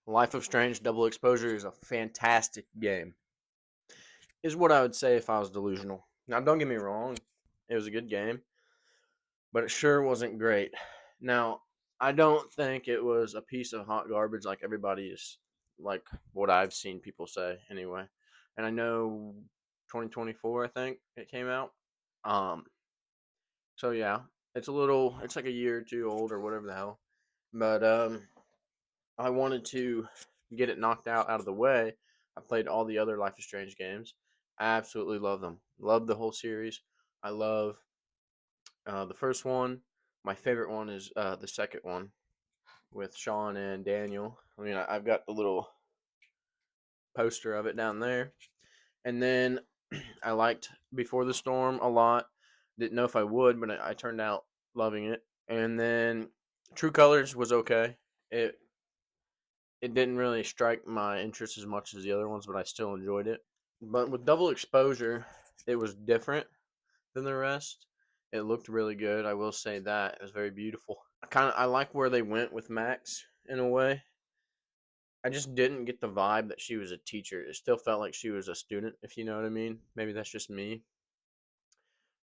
Life of Strange Double Exposure is a fantastic game, is what I would say if I was delusional. Now, don't get me wrong, it was a good game, but it sure wasn't great. Now, I don't think it was a piece of hot garbage like everybody is, like what I've seen people say anyway. And I know 2024, I think it came out. Um, so yeah, it's like a year or two old or whatever the hell. But I wanted to get it knocked out of the way. I played all the other Life is Strange games. I absolutely love them. Love the whole series. I love the first one. My favorite one is the second one with Sean and Daniel. I mean, I've got the little poster of it down there. And then I liked Before the Storm a lot. Didn't know if I would, but I turned out loving it. And then True Colors was okay. It didn't really strike my interest as much as the other ones, but I still enjoyed it. But with Double Exposure, it was different than the rest. It looked really good. I will say that it was very beautiful. I like where they went with Max in a way. I just didn't get the vibe that she was a teacher. It still felt like she was a student, if you know what I mean. Maybe that's just me.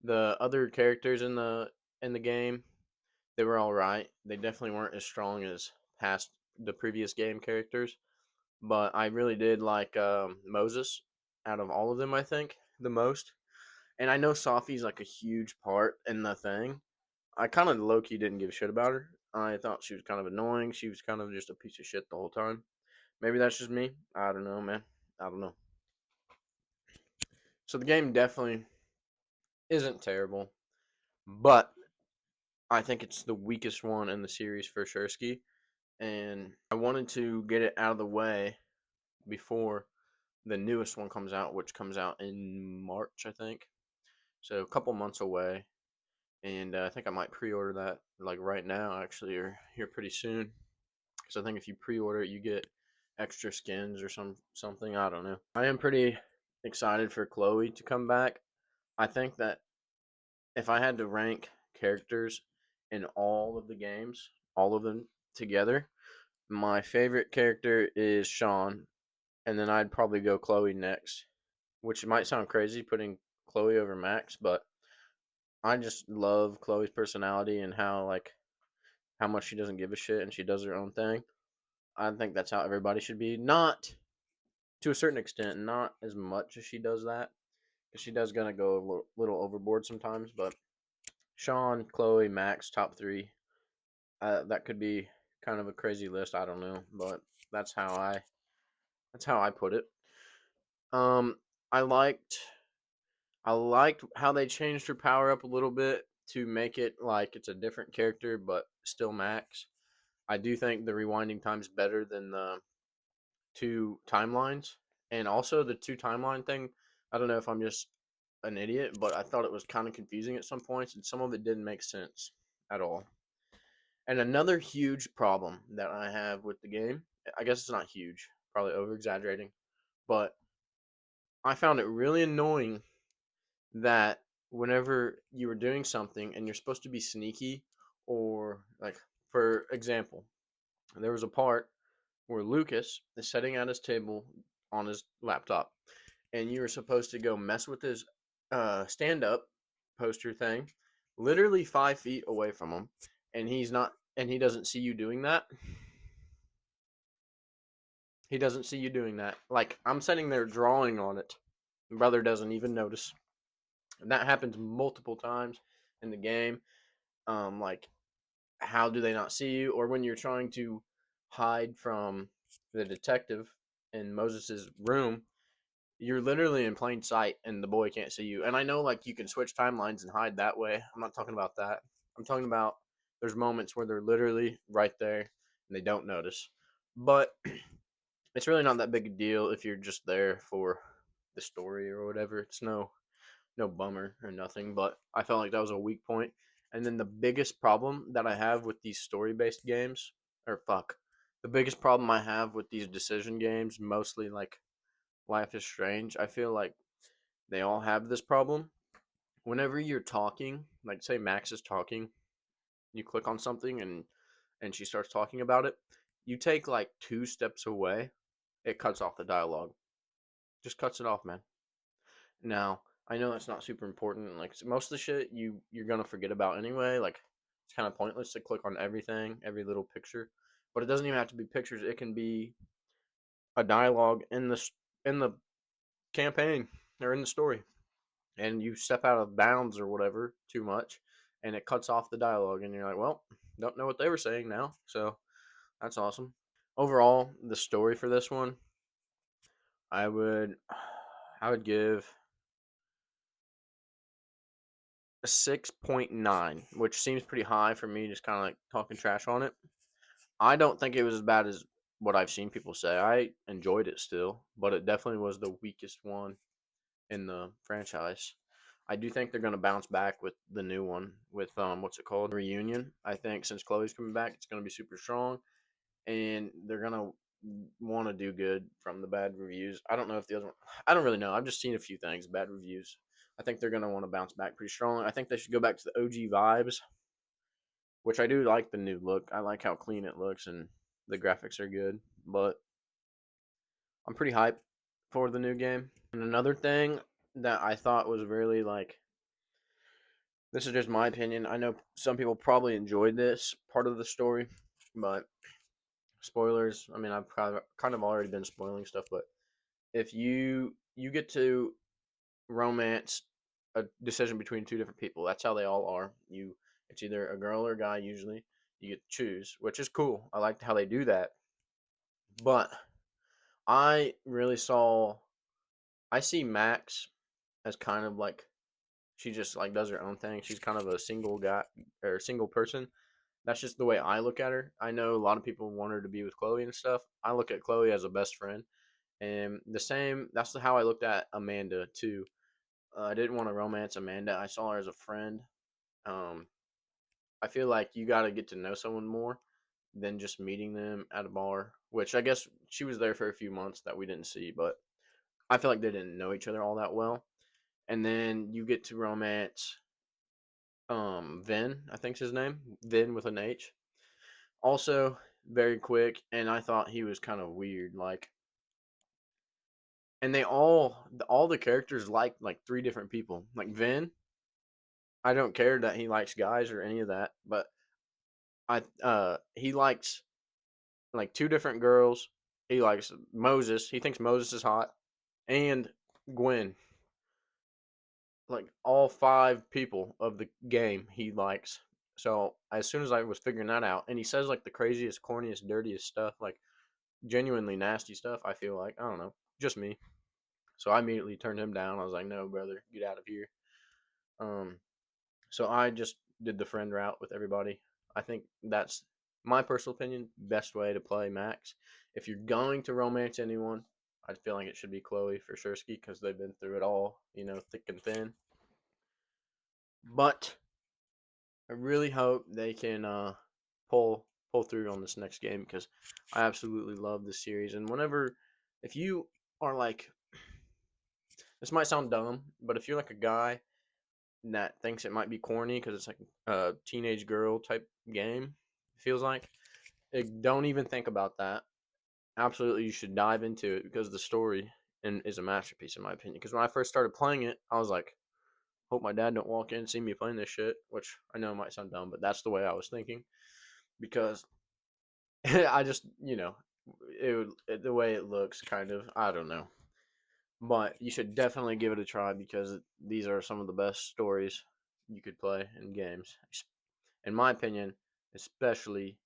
The other characters in the game, they were all right. They definitely weren't as strong as past the previous game characters, but I really did like Moses out of all of them. I think the most, and I know Sophie's like a huge part in the thing. I kind of low key didn't give a shit about her. I thought she was kind of annoying. She was kind of just a piece of shit the whole time. Maybe that's just me. I don't know, man. I don't know. So the game definitely isn't terrible, but I think it's the weakest one in the series for Shursky, and I wanted to get it out of the way before the newest one comes out, which comes out in March, I think. So a couple months away, and I think I might pre-order that like right now, actually, or here pretty soon. Because I think if you pre-order it, you get extra skins or something. I don't know. I am pretty excited for Chloe to come back. I think that if I had to rank characters in all of the games, all of them together, my favorite character is Sean, and then I'd probably go Chloe next. Which might sound crazy putting Chloe over Max, but I just love Chloe's personality and how much she doesn't give a shit and she does her own thing. I think that's how everybody should be. Not to a certain extent, not as much as she does that, because she does gonna go a little overboard sometimes. But Sean, Chloe, Max, top three. That could be kind of a crazy list. I don't know, but that's how I that's how I put it. Um, I liked I liked how they changed her power up a little bit to make it like it's a different character, but still Max. I do think the rewinding time's better than the two timelines, and also the two timeline thing. I don't know if I'm just an idiot, but I thought it was kind of confusing at some points, and some of it didn't make sense at all. And another huge problem that I have with the game, I guess it's not huge, probably over exaggerating, but I found it really annoying that whenever you were doing something and you're supposed to be sneaky, or like, for example, there was a part where Lucas is sitting at his table on his laptop, and you were supposed to go mess with his stand up poster thing, literally 5 feet away from him, and he doesn't see you doing that. He doesn't see you doing that. Like, I'm sitting there drawing on it. Brother doesn't even notice. And that happens multiple times in the game. Like, how do they not see you? Or when you're trying to hide from the detective in Moses's room, you're literally in plain sight and the boy can't see you. And I know, like, you can switch timelines and hide that way. I'm not talking about that. I'm talking about there's moments where they're literally right there and they don't notice. But it's really not that big a deal if you're just there for the story or whatever. It's no bummer or nothing, but I felt like that was a weak point. And then the biggest problem that I have with these story based games, or fuck, the biggest problem I have with these decision games, mostly like Life is Strange, I feel like they all have this problem. Whenever you're talking, like say Max is talking, you click on something and she starts talking about it. you take like 2 steps away, it cuts off the dialogue. Just cuts it off, man. Now, I know that's not super important. Like most of the shit you're gonna forget about anyway. Like it's kind of pointless to click on everything, every little picture. But it doesn't even have to be pictures. It can be a dialogue in the campaign or in the story, and you step out of bounds or whatever too much, and it cuts off the dialogue, and you're like, well, don't know what they were saying now. So that's awesome. Overall, the story for this one, I would I would give a 6.9, which seems pretty high for me, just kind of like talking trash on it. I don't think it was as bad as what I've seen people say. I enjoyed it still, but it definitely was the weakest one in the franchise. I do think they're gonna bounce back with the new one with what's it called? Reunion. I think since Chloe's coming back, it's gonna be super strong, and they're gonna want to do good from the bad reviews. I don't know if the other one. I don't really know. I've just seen a few things, bad reviews. I think they're gonna want to bounce back pretty strong. I think they should go back to the OG vibes, which I do like the new look. I like how clean it looks and the graphics are good. But I'm pretty hyped for the new game. And another thing that I thought was really like, this is just my opinion. I know some people probably enjoyed this part of the story, but spoilers. I mean, I've kind of already been spoiling stuff, but if you get to romance a decision between two different people, that's how they all are. It's either a girl or a guy usually. You get to choose, which is cool. I liked how they do that. But I really saw I see Max as kind of like she just like does her own thing. She's kind of a single guy or single person. That's just the way I look at her. I know a lot of people want her to be with Chloe and stuff. I look at Chloe as a best friend, and the same. That's how I looked at Amanda too. I didn't want to romance Amanda. I saw her as a friend. Um, I feel like you got to get to know someone more than just meeting them at a bar. Which I guess she was there for a few months that we didn't see, but I feel like they didn't know each other all that well. And then you get to romance Vin, I think's his name. Vin with an H. Also very quick, and I thought he was kind of weird. Like, and they all the characters like three different people. Like Vin, I don't care that he likes guys or any of that, but he likes like two different girls. He likes Moses. He thinks Moses is hot, and Gwen. Like all five people of the game he likes. So as soon as I was figuring that out, and he says like the craziest, corniest, dirtiest stuff, like genuinely nasty stuff. I feel like I don't know, just me. So I immediately turned him down. I was like, no, brother, get out of here. Um, so I just did the friend route with everybody. I think that's my personal opinion, best way to play Max. If you're going to romance anyone, I feel like it should be Chloe for sure, because they've been through it all, thick and thin. But I really hope they can pull through on this next game because I absolutely love this series. And if you are like, this might sound dumb, but if you're like a guy that thinks it might be corny because it's like a teenage girl type game, it feels like, don't even think about that. Absolutely, you should dive into it because the story is a masterpiece in my opinion. Because when I first started playing it, I was like, hope my dad don't walk in and see me playing this shit, which I know might sound dumb, but that's the way I was thinking because I just, the way it looks kind of, I don't know. But you should definitely give it a try because these are some of the best stories you could play in games. In my opinion, especially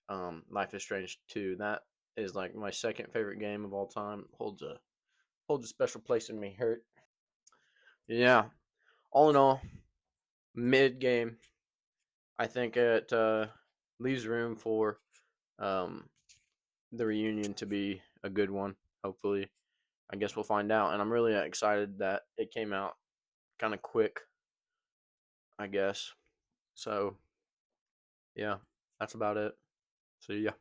Life is Strange 2. That is like my second favorite game of all time. Holds a special place in me. Hurt. Yeah. All in all, mid game. I think it leaves room for um, the reunion to be a good one. Hopefully, I guess we'll find out. And I'm really excited that it came out kind of quick. I guess so. Yeah, that's about it. See ya.